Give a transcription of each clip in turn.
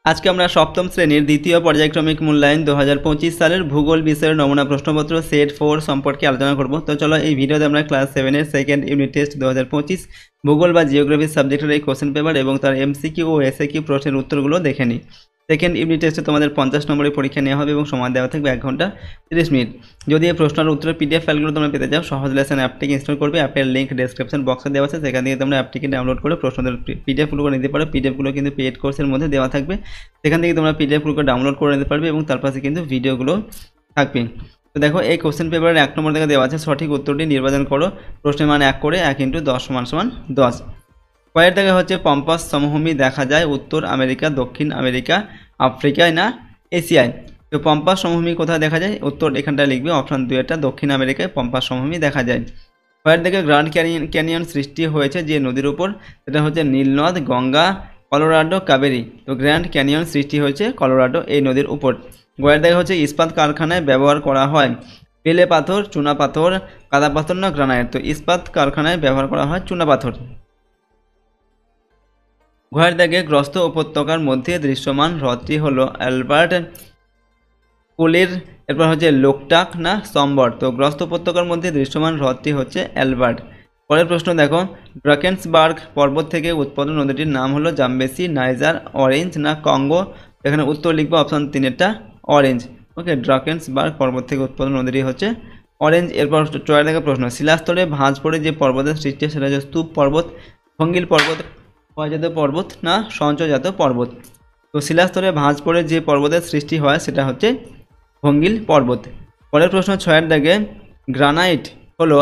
আজকে আমরা সপ্তম শ্রেণীর দ্বিতীয় পর্যায়ক্রমিক মূল্যায়ন 2025 সালের ভূগোল বিষয়ের নমুনা প্রশ্নপত্র সেট 4 সম্পর্কে আলোচনা করব। তো চলো এই ভিডিওতে আমরা ক্লাস 7 এর সেকেন্ড ইউনিট টেস্ট 2025 ভূগোল বা জিওগ্রাফি সাবজেক্টের এই কোশ্চেন পেপার এবং তার এমসিকিউ ও এসএকিউ প্রশ্নের উত্তরগুলো দেখে নিই। সেকেন্ড ইউনিট টেস্টে তোমাদের 50 নম্বরের পরীক্ষা নেওয়া হবে এবং সময় দেওয়া থাকবে 1 ঘন্টা 30 মিনিট। যদি এই প্রশ্নের উত্তরের পিডিএফ ফাইলগুলো তোমরা পেতে চাও, সহজ লেসন অ্যাপটিকে ইনস্টল করবে। অ্যাপের লিঙ্ক ডেসক্রিপশন বক্সে দেওয়া আছে, সেখান থেকে তোমরা অ্যাপটিকে ডাউনলোড করে প্রশ্নের পিডিএফগুলো নিতে পারো। পিডিএফগুলো কিন্তু পেড কোর্সের মধ্যে দেওয়া থাকবে, সেখান থেকে তোমরা পিডিএফগুলো ডাউনলোড করে নিতে পারবে এবং তার পাশে কিন্তু ভিডিওগুলো থাকবে। তো দেখো এই কোশ্চেন পেপারের 1 নম্বর থেকে দেওয়া আছে, সঠিক উত্তরটি নির্বাচন করো। প্রশ্নের মান 1 করে 1 × 10 = 10। কয়ের দেখা হচ্ছে পম্পাস সমভূমি দেখা যায় উত্তর আমেরিকা, দক্ষিণ আমেরিকা, আফ্রিকায় না এশিয়ায়? তো পম্পাস সমভূমি কোথায় দেখা যায়? উত্তর এখানটায় লিখবে অপশন 2 দক্ষিণ আমেরিকায় পম্পাস সমভূমি দেখা যায়। কয়ের থেকে গ্র্যান্ড ক্যানিয়ন সৃষ্টি হয়েছে যে নদীর উপর? সেটা হচ্ছে নীলনদ, গঙ্গা, কলোরাডো, কাবেরী। তো গ্র্যান্ড ক্যানিয়ন সৃষ্টি হয়েছে কলোরাডো এই নদীর উপর। গয়ের দেখা হচ্ছে ইস্পাত কারখানায় ব্যবহার করা হয় বেলে পাথর, চুনা পাথর, কাদা পাথর না গ্রানাইট? তো ইস্পাত কারখানায় ব্যবহার করা হয় চুনা পাথর। ঘয়ের দাগে গ্রস্ত উপত্যকার মধ্যে দৃশ্যমান হ্রদটি হলো অ্যালবার্ট কোলির, এরপর হচ্ছে লোকটাক না সম্বর? তো গ্রস্ত উপত্যকার মধ্যে দৃশ্যমান হ্রদটি হচ্ছে অ্যালবার্ট। পরের প্রশ্ন দেখো, ড্রাকেন্সবার্গ পর্বত থেকে উৎপন্ন নদীটির নাম হলো জাম্বেসি, নাইজার, অরেঞ্জ না কঙ্গো? এখানে উত্তর লিখবো অপশন 3 অরেঞ্জ। ওকে, ড্রাকেন্সবার্গ পর্বত থেকে উৎপন্ন নদীটি হচ্ছে অরেঞ্জ। এরপর 4 থেকে প্রশ্ন, শিলাস্তরে ভাঁজ পড়ে যে পর্বতের সৃষ্টি সেটা হচ্ছে স্তূপ পর্বত, ভঙ্গিল পর্বত, ক্ষয়জাত পর্বত না সঞ্চয়জাত পর্বত? তো শিলাস্তরে ভাঁজ পড়ে যে পর্বতের সৃষ্টি হয় সেটা হচ্ছে ভঙ্গিল পর্বত। পরের প্রশ্ন 6 দাগে, গ্রানাইট হলো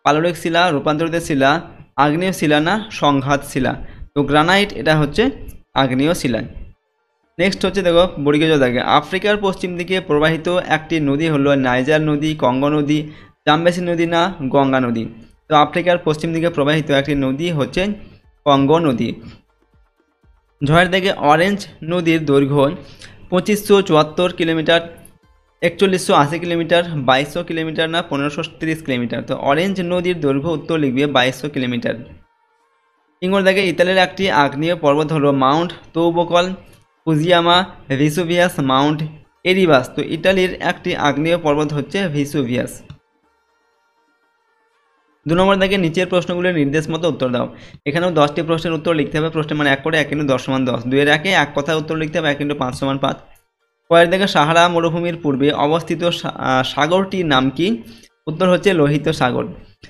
পাললিক শিলা, রূপান্তরিত শিলা, আগ্নেয় শিলা না সংঘাত শিলা? তো গ্রানাইট এটা হচ্ছে আগ্নেয় শিলা। নেক্সট হচ্ছে দেখো বর্গীয় দাগে, আফ্রিকার পশ্চিম দিকে প্রবাহিত একটি নদী হলো নাইজার নদী, কঙ্গো নদী, জাম্বেসি নদী না গঙ্গা নদী? তো আফ্রিকার পশ্চিম দিকে প্রবাহিত একটি নদী হচ্ছে কঙ্গো নদী। ঝয়ের দাগে অরেঞ্জ নদীর দৈর্ঘ্য 2574 কিলোমিটার, 4180 কিলোমিটার, 2200 কিলোমিটার না 1530 কিলোমিটার? তো অরেঞ্জ নদীর দৈর্ঘ্য উত্তর লিখবে 2200 কিলোমিটার। ইঙ্গর দাগে ইতালির একটি আগ্নেয় পর্বত হলো মাউন্ট তৌবকল, ফুজিয়ামা, ভিসুভিয়াস, মাউন্ট এরিবাস? তো ইতালির একটি আগ্নেয় পর্বত হচ্ছে ভিসুভিয়াস। 2 নম্বর দাগে নিচের প্রশ্নগুলির নির্দেশ মতো উত্তর দাও। এখানেও 10টি প্রশ্নের উত্তর লিখতে হবে। প্রশ্নের মান 1 করে 1 × 10 = 10। 2 একে এক কথায় উত্তর লিখতে হবে 1 × 5 = 5। কয়ের দাগে সাহারা মরুভূমির পূর্বে অবস্থিত সাগরটির নাম কি? উত্তর হচ্ছে লোহিত সাগর।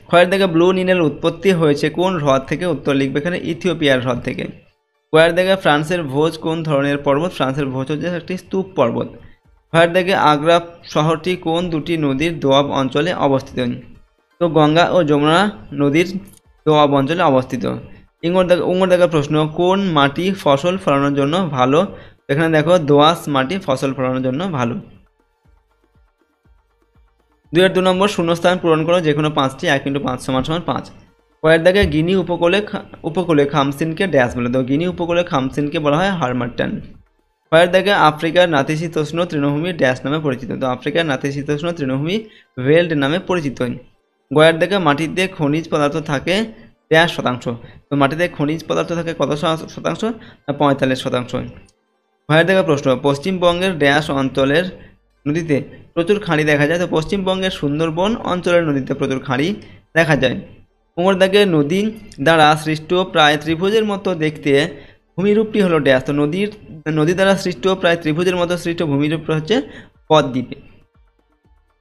ক্ষয়ের দাগে ব্লু নীলের উৎপত্তি হয়েছে কোন হ্রদ থেকে? উত্তর লিখবে এখানে ইথিওপিয়ার হ্রদ থেকে। কয়ের দাগে ফ্রান্সের ভোজ কোন ধরনের পর্বত? ফ্রান্সের ভোজ হচ্ছে একটি স্তূপ পর্বত। ক্ষয়ের দাগে আগ্রা শহরটি কোন দুটি নদীর দোয়াব অঞ্চলে অবস্থিত? তো গঙ্গা ও যমুনা নদীর দোয়াব অঞ্চলে অবস্থিত। উঙ্গর দাগের প্রশ্ন, কোন মাটি ফসল ফলানোর জন্য ভালো? এখানে দেখো দোআঁশ মাটি ফসল ফলানোর জন্য ভালো। 2 নম্বর শূন্যস্থান পূরণ করো যে কোনো 5টি। 1 × 5 = 5। কয়ের দাগে গিনি উপকূলে খামসিনকে ড্যাশ বলে? তো গিনি উপকূলে খামসিনকে বলা হয় হারমাট্টান। কয়ের দাগে আফ্রিকার নাতিশীতোষ্ণ তৃণভূমি ড্যাশ নামে পরিচিত? তো আফ্রিকার নাতিশীতোষ্ণ তৃণভূমি ভেল্ড নামে পরিচিত। গয়ের দাগে মাটিতে খনিজ পদার্থ থাকে ড্যাশ শতাংশ? তো মাটিতে খনিজ পদার্থ থাকে কত শতাংশ? 45%। ভয়ের দাগে প্রশ্ন, পশ্চিমবঙ্গের ড্যাশ অঞ্চলের নদীতে প্রচুর খাঁড়ি দেখা যায়? তো পশ্চিমবঙ্গের সুন্দরবন অঞ্চলের নদীতে প্রচুর খাঁড়ি দেখা যায়। উঙ্গর দাগে নদী দ্বারা সৃষ্ট প্রায় ত্রিভুজের মতো দেখতে ভূমিরূপটি হলো ড্যাশ? তো নদী দ্বারা সৃষ্ট প্রায় ত্রিভুজের মতো সৃষ্ট ভূমিরূপ হচ্ছে পদ্বীপে।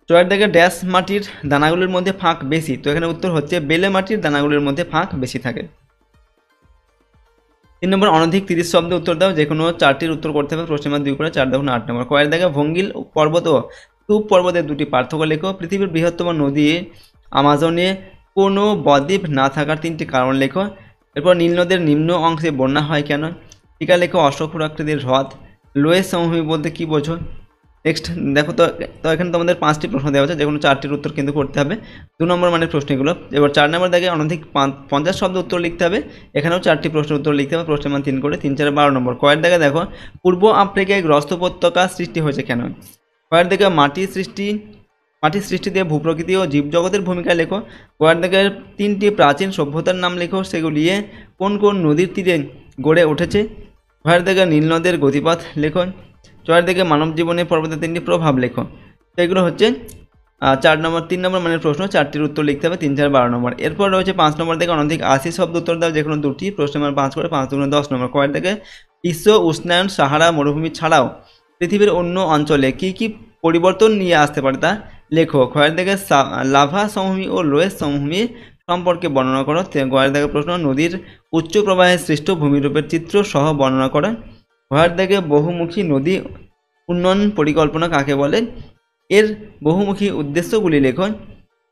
চয়ের দাগে ড্যাশ মাটির দানাগুলির মধ্যে ফাঁক বেশি? তো এখানে উত্তর হচ্ছে বেলে মাটির দানাগুলির মধ্যে ফাঁক বেশি থাকে। 3 নম্বর অনধিক 30 শব্দে উত্তর দাও। যে কোনো 4টির উত্তর করতে হবে। প্রশ্নের মান 2 করে 4 দেখুন 8 নম্বর। কয়ের দাগে ভঙ্গিল পর্বত ও স্তূপ পর্বতের 2টি পার্থক্য লেখো। পৃথিবীর বৃহত্তম নদী আমাজনে কোনো বদ্বীপ না থাকার 3টি কারণ লেখো। এরপর নীলনদের নিম্ন অংশে বন্যা হয় কেন? টিকা লেখো অশ্বক্ষুরাকৃতির হ্রদ। লোয়েস সমভূমি বলতে কি বোঝো? নেক্সট দেখো, তো এখানে তোমাদের 5টি প্রশ্ন দেওয়া আছে, যে কোনো 4টির উত্তর কিন্তু করতে হবে। 2 নম্বর মানের প্রশ্নগুলো। এবার 4 নম্বর দাগে অনধিক 50 শব্দ উত্তর লিখতে হবে। এখানেও 4টি প্রশ্নের উত্তর লিখতে হবে। প্রশ্নের মান 3 করে 3 4 12 নম্বর। কয়ের দাগে দেখো পূর্ব আফ্রিকায় গ্রস্ত উপত্যকা সৃষ্টি হয়েছে কেন? কয়ের দাগে মাটির সৃষ্টিতে ভূপ্রকৃতি ও জীবজগতের ভূমিকা লেখো। কয়ের দাগে 3টি প্রাচীন সভ্যতার নাম লেখো, সেগুলি কোন কোন নদীর তীরে গড়ে উঠেছে? ঘয়ের দাগে নীল নদের গতিপথ লেখো। চয়ের দিকে মানব জীবনে পর্বতের 3টি প্রভাব লেখো। তো এগুলো হচ্ছে 3 নম্বর মানের প্রশ্ন, 4টির উত্তর লিখতে হবে, 3, 4, 12 নম্বর। এরপর রয়েছে 5 নম্বর থেকে অনধিক 80 শব্দ উত্তর দাও, যে কোনো 2টি। প্রশ্ন নম্বর 5 করে 5 দুগুণে 10 নম্বর। কয়ের থেকে বিশ্ব উষ্ণায়ন সাহারা মরুভূমি ছাড়াও পৃথিবীর অন্য অঞ্চলে কি কি পরিবর্তন নিয়ে আসতে পারে তা লেখো। ক্ষয়ের দিকে লাভা সমভূমি ও লোয়েস সমভূমি সম্পর্কে বর্ণনা করো। গয়ের দিকে প্রশ্ন নদীর উচ্চ প্রবাহে সৃষ্ট ভূমিরূপের চিত্র সহ বর্ণনা করো। ঘয়ের দিকে বহুমুখী নদী উন্নয়ন পরিকল্পনা কাকে বলে, এর বহুমুখী উদ্দেশ্যগুলি লেখো।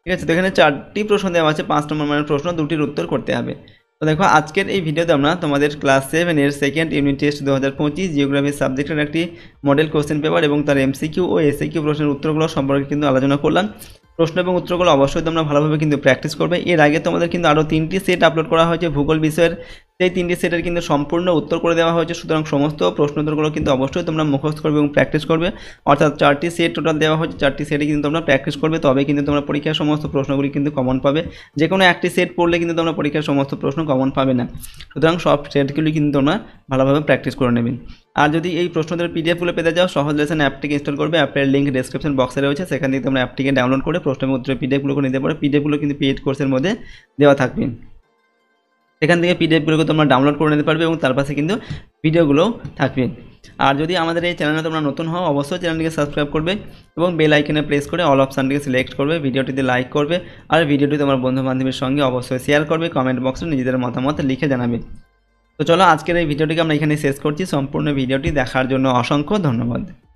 ঠিক আছে, তো এখানে 4টি প্রশ্ন দেওয়া আছে, 5 নম্বর মানের প্রশ্ন, 2টির উত্তর করতে হবে। তো দেখো আজকের এই ভিডিওতে আমরা তোমাদের ক্লাস 7-এর সেকেন্ড ইউনিট টেস্ট 2025 জিওগ্রাফি সাবজেক্টের একটি মডেল কোশ্চেন পেপার এবং তার এমসিকিউ ও এসএকিউ প্রশ্নের উত্তরগুলো সম্পর্কে কিন্তু আলোচনা করলাম। প্রশ্ন এবং উত্তরগুলো অবশ্যই তোমরা ভালোভাবে কিন্তু প্র্যাকটিস করবে। এর আগে তোমাদের কিন্তু আরও 3টি সেট আপলোড করা হয়েছে ভূগোল বিষয়ের, সেই 3টি সেটের কিন্তু সম্পূর্ণ উত্তর করে দেওয়া হয়েছে। সুতরাং সমস্ত প্রশ্ন উত্তরগুলো কিন্তু অবশ্যই তোমরা মুখস্থ করবে এবং প্র্যাকটিস করবে। অর্থাৎ 4টি সেট টোটাল দেওয়া হয়েছে, 4টি সেটে কিন্তু তোমরা প্র্যাকটিস করবে, তবে কিন্তু তোমরা পরীক্ষার সমস্ত প্রশ্নগুলি কিন্তু কমন পাবে। যে কোনো একটি সেট পড়লে কিন্তু তোমরা পরীক্ষার সমস্ত প্রশ্ন কমন পাবে না। সুতরাং সব সেটগুলি কিন্তু তোমরা ভালোভাবে প্র্যাকটিস করে নেবেন। আর যদি এই প্রশ্নদের পিডিএফগুলো পেতে যাও, সহজ লেসন অ্যাপটিকে ইনস্টল করবে। অ্যাপের লিঙ্ক ডেসক্রিপশন বক্সে রয়েছে, সেখান থেকে তোমরা অ্যাপটিকে ডাউনলোড করে প্রশ্ন এবং উত্তরের পিডিএফগুলো নিতে পারো। পিডিএফগুলো কিন্তু পেইড কোর্সের মধ্যে দেওয়া থাকবে, সেখান থেকে পিডিএফগুলোকে তোমরা ডাউনলোড করে নিতে পারবে এবং তার পাশে কিন্তু ভিডিওগুলো থাকবে। আর যদি আমাদের এই চ্যানেলে তোমরা নতুন হও, অবশ্যই চ্যানেলটিকে সাবস্ক্রাইব করবে এবং বেল আইকনে প্রেস করে অল অপশানটিকে সিলেক্ট করবে। ভিডিওটিতে লাইক করবে আর ভিডিওটি তোমার বন্ধু বান্ধবের সঙ্গে অবশ্যই শেয়ার করবে। কমেন্ট বক্সে নিজেদের মতামত লিখে জানাবে। তো চলো আজকের এই ভিডিওটিকে আমরা এখানে শেষ করছি। সম্পূর্ণ ভিডিওটি দেখার জন্য অসংখ্য ধন্যবাদ।